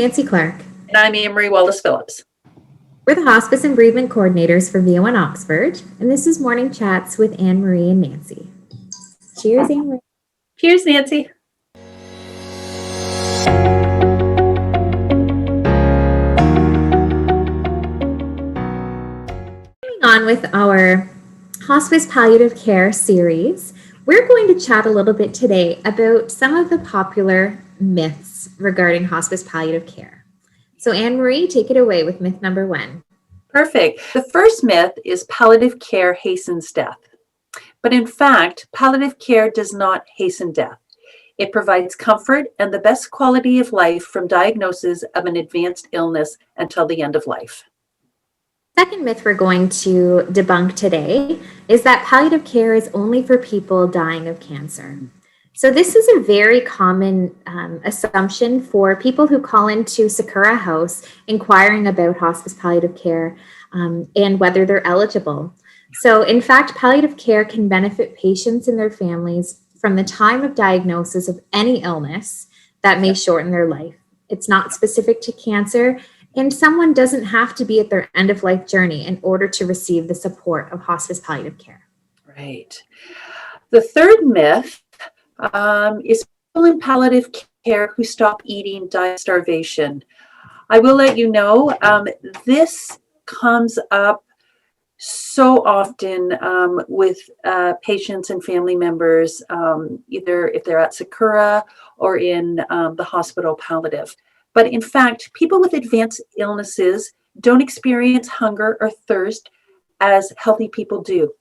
Nancy Clark. And I'm Anne-Marie Wallace-Phillips. We're the Hospice and Bereavement Coordinators for VO1 Oxford, and this is Morning Chats with Anne-Marie and Nancy. Cheers, Anne-Marie. Cheers, Nancy. Moving on with our Hospice Palliative Care series, we're going to chat a little bit today about some of the popular myths regarding hospice palliative care. So Anne-Marie, take it away with myth number 1. Perfect. The first myth is palliative care hastens death. But in fact, palliative care does not hasten death. It provides comfort and the best quality of life from diagnosis of an advanced illness until the end of life. Second myth we're going to debunk today is that palliative care is only for people dying of cancer. So this is a very common assumption for people who call into Sakura House inquiring about hospice palliative care and whether they're eligible. So in fact, palliative care can benefit patients and their families from the time of diagnosis of any illness that may shorten their life. It's not specific to cancer, and someone doesn't have to be at their end of life journey in order to receive the support of hospice palliative care. Right. The third myth is people in palliative care who stop eating die of starvation. I will let you know, this comes up so often with patients and family members, either if they're at Sakura or in the hospital palliative. But in fact, people with advanced illnesses don't experience hunger or thirst as healthy people do.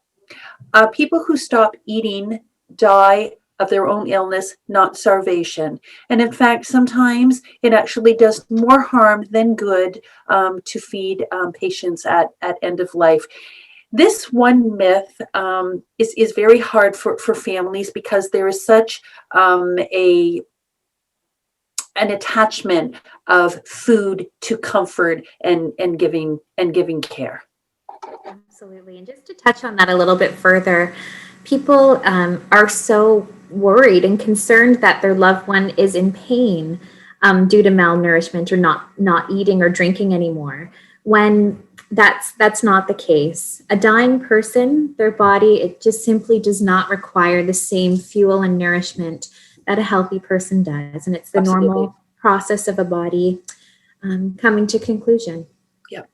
People who stop eating die of their own illness, not starvation. And in fact, sometimes it actually does more harm than good to feed patients at end of life. This one myth is very hard for families because there is such an attachment of food to comfort and giving care. Absolutely. And just to touch on that a little bit further, people are so worried and concerned that their loved one is in pain due to malnourishment or not eating or drinking anymore, when that's not the case. A dying person, their body, it just simply does not require the same fuel and nourishment that a healthy person does. And it's the Absolutely. normal process of a body coming to conclusion. Yep.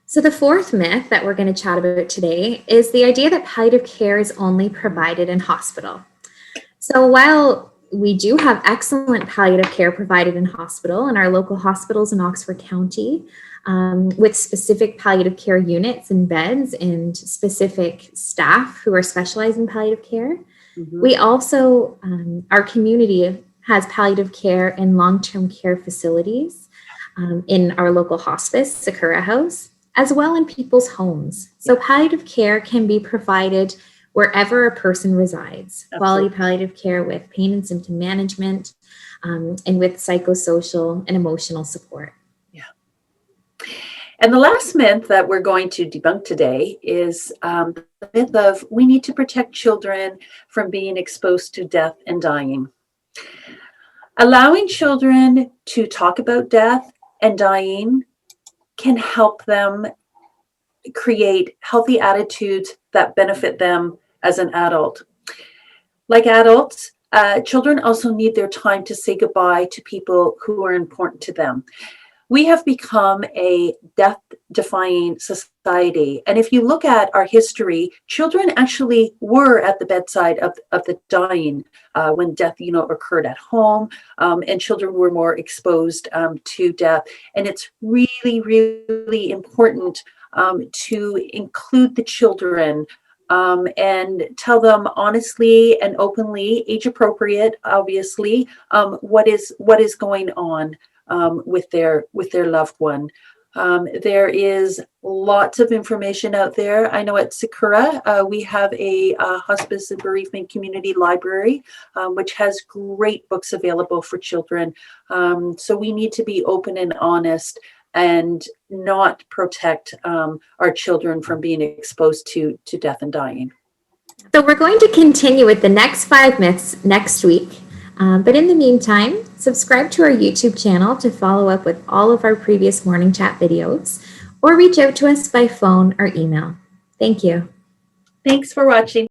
So the fourth myth that we're going to chat about today is the idea that palliative care is only provided in hospital. So while we do have excellent palliative care provided in hospital in our local hospitals in Oxford County, with specific palliative care units and beds and specific staff who are specialized in palliative care, we also, our community has palliative care in long-term care facilities in our local hospice, Sakura House, as well in people's homes. So palliative care can be provided wherever a person resides. Absolutely. Quality palliative care with pain and symptom management and with psychosocial and emotional support. Yeah. And the last myth that we're going to debunk today is the myth of we need to protect children from being exposed to death and dying. Allowing children to talk about death and dying can help them create healthy attitudes that benefit them as an adult. Like adults, children also need their time to say goodbye to people who are important to them. We have become a death-defying society. And if you look at our history, children actually were at the bedside of the dying when death, occurred at home, and children were more exposed to death. And it's really, really important to include the children and tell them honestly and openly, age appropriate, obviously, what is going on with their loved one. There is lots of information out there. I know at Sakura, we have a hospice and bereavement community library, which has great books available for children. So we need to be open and honest and not protect our children from being exposed to death and dying. So we're going to continue with the next 5 myths next week. But in the meantime, subscribe to our YouTube channel to follow up with all of our previous Morning Chat videos, or reach out to us by phone or email. Thank you. Thanks for watching.